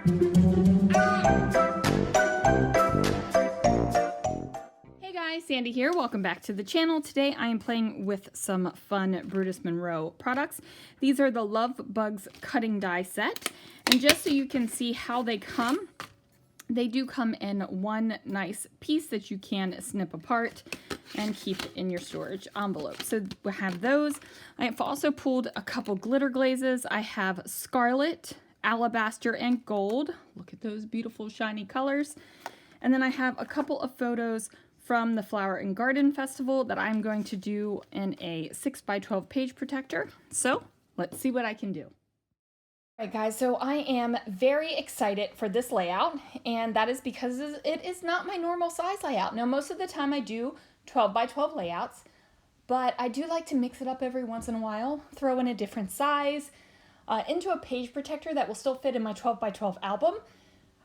Hey guys, Sandy here. Welcome back to the channel. Today I am playing with some fun Brutus Monroe products. These are the Love Bugs cutting die set. And just so you can see how they come, they do come in one nice piece that you can snip apart and keep in your storage envelope. So we have those. I have also pulled a couple glitter glazes. I have Scarlet, Alabaster, and Gold. Look at those beautiful shiny colors. And then I have a couple of photos from the Flower and Garden Festival that I'm going to do in a 6x12 page protector. So let's see what I can do. All right guys, so I am very excited for this layout, and that is because it is not my normal size layout. Now most of the time I do 12x12 layouts, but I do like to mix it up every once in a while, throw in a different size into a page protector that will still fit in my 12x12 album.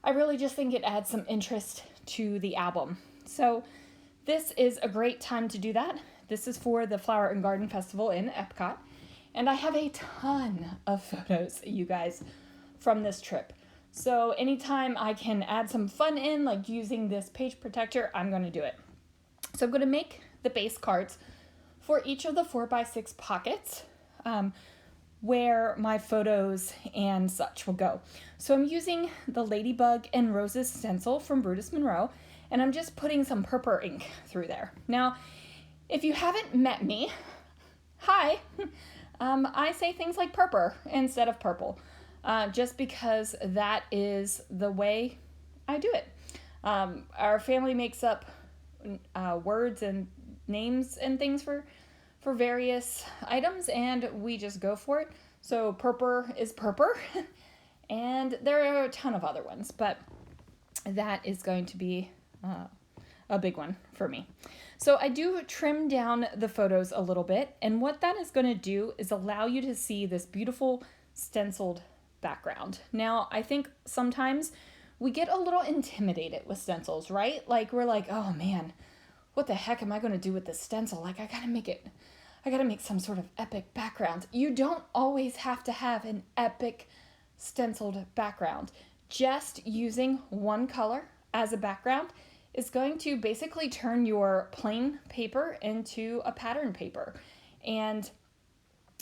I really just think it adds some interest to the album. So this is a great time to do that. This is for the Flower and Garden Festival in Epcot. And I have a ton of photos, you guys, from this trip. So anytime I can add some fun in, like using this page protector, I'm going to do it. So I'm going to make the base cards for each of the 4x6 pockets where my photos and such will go. So I'm using the Ladybug and Roses stencil from Brutus Monroe, and I'm just putting some purple ink through there. Now, if you haven't met me, hi! I say things like purple instead of purple, just because that is the way I do it. Our family makes up words and names and things for various items, and we just go for it. So purple is purple, and there are a ton of other ones, but that is going to be a big one for me. So I do trim down the photos a little bit, and what that is going to do is allow you to see this beautiful stenciled background. Now, I think sometimes we get a little intimidated with stencils, right? Like we're like, oh man, what the heck am I going to do with this stencil? Like I gotta make some sort of epic background. You don't always have to have an epic stenciled background. Just using one color as a background is going to basically turn your plain paper into a pattern paper, and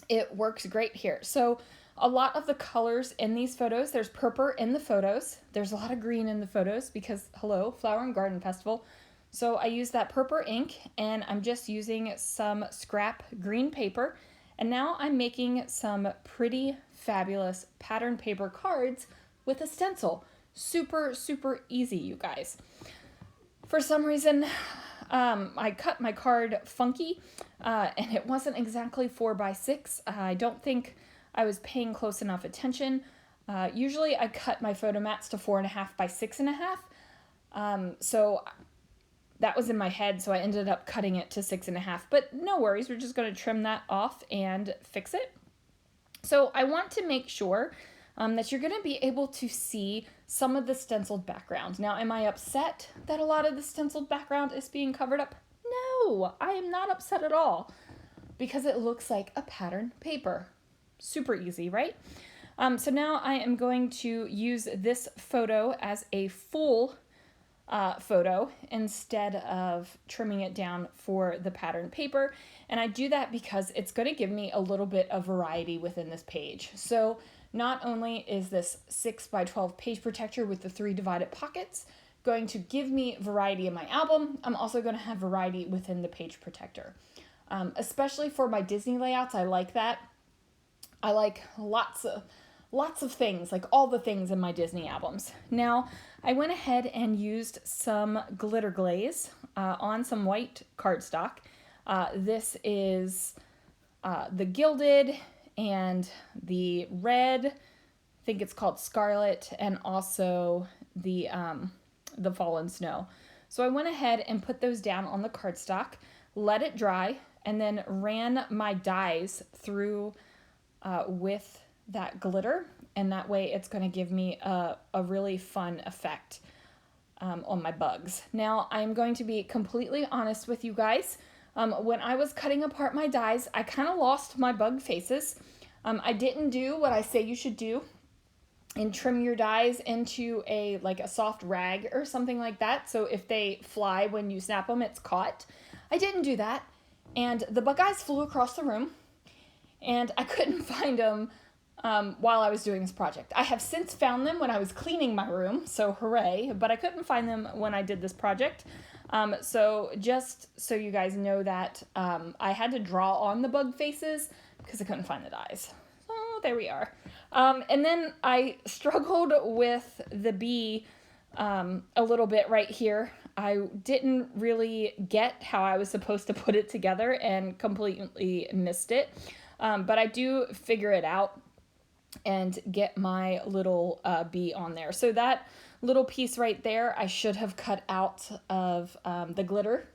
it works great here. So a lot of the colors in these photos, there's purple in the photos, there's a lot of green in the photos because hello, Flower and Garden Festival. So I use that purple ink, and I'm just using some scrap green paper, and now I'm making some pretty fabulous pattern paper cards with a stencil. Super, super easy, you guys. For some reason, I cut my card funky, and it wasn't exactly 4x6. I don't think I was paying close enough attention. Usually I cut my photo mats to 4.5 by 6.5. So that was in my head, so I ended up cutting it to 6.5. But no worries, we're just going to trim that off and fix it. So I want to make sure that you're going to be able to see some of the stenciled background. Now, am I upset that a lot of the stenciled background is being covered up? No, I am not upset at all, because it looks like a pattern paper. Super easy, right? So now I am going to use this photo as a full photo instead of trimming it down for the pattern paper. And I do that because it's going to give me a little bit of variety within this page. So not only is this 6x12 page protector with the 3 divided pockets going to give me variety in my album, I'm also going to have variety within the page protector. Especially for my Disney layouts, I like that. I like lots of things, like all the things in my Disney albums. Now, I went ahead and used some glitter glaze on some white cardstock. This is the gilded and the red, I think it's called Scarlet, and also the Fallen Snow. So I went ahead and put those down on the cardstock, let it dry, and then ran my dies through with that glitter, and that way it's going to give me a really fun effect on my bugs. Now, I'm going to be completely honest with you guys. When I was cutting apart my dies, I kind of lost my bug faces. I didn't do what I say you should do and trim your dies into like a soft rag or something like that. So if they fly when you snap them, it's caught. I didn't do that. And the bug eyes flew across the room and I couldn't find them while I was doing this project. I have since found them when I was cleaning my room, so hooray, but I couldn't find them when I did this project. So just so you guys know that I had to draw on the bug faces because I couldn't find the dies. So there we are. And then I struggled with the bee a little bit right here. I didn't really get how I was supposed to put it together and completely missed it. But I do figure it out and get my little bee on there. So that little piece right there, I should have cut out of the glitter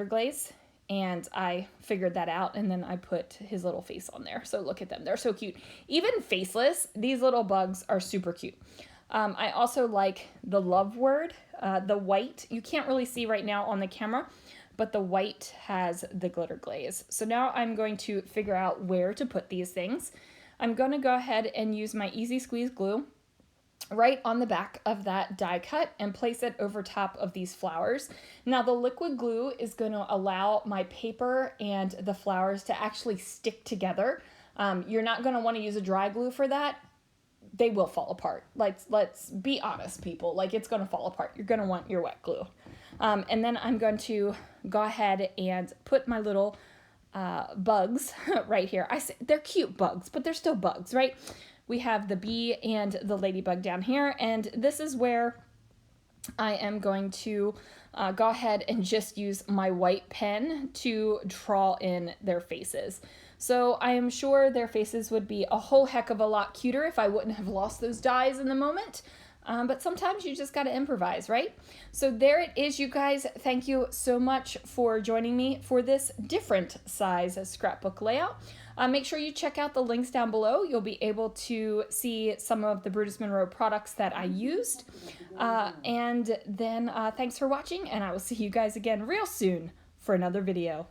glaze. And I figured that out, and then I put his little face on there. So look at them. They're so cute. Even faceless, these little bugs are super cute. I also like the love word, the white. You can't really see right now on the camera, but the white has the glitter glaze. So now I'm going to figure out where to put these things. I'm going to go ahead and use my Easy Squeeze glue right on the back of that die cut and place it over top of these flowers. Now the liquid glue is going to allow my paper and the flowers to actually stick together. You're not going to want to use a dry glue for that. They will fall apart. Let's be honest, people. Like, it's going to fall apart. You're going to want your wet glue. And then I'm going to go ahead and put my little bugs right here. They're cute bugs, but they're still bugs, right? We have the bee and the ladybug down here, and this is where I am going to go ahead and just use my white pen to draw in their faces. So I am sure their faces would be a whole heck of a lot cuter if I wouldn't have lost those dies in the moment. But sometimes you just got to improvise, right? So there it is, you guys. Thank you so much for joining me for this different size scrapbook layout. Make sure you check out the links down below. You'll be able to see some of the Brutus Monroe products that I used. And then thanks for watching, and I will see you guys again real soon for another video.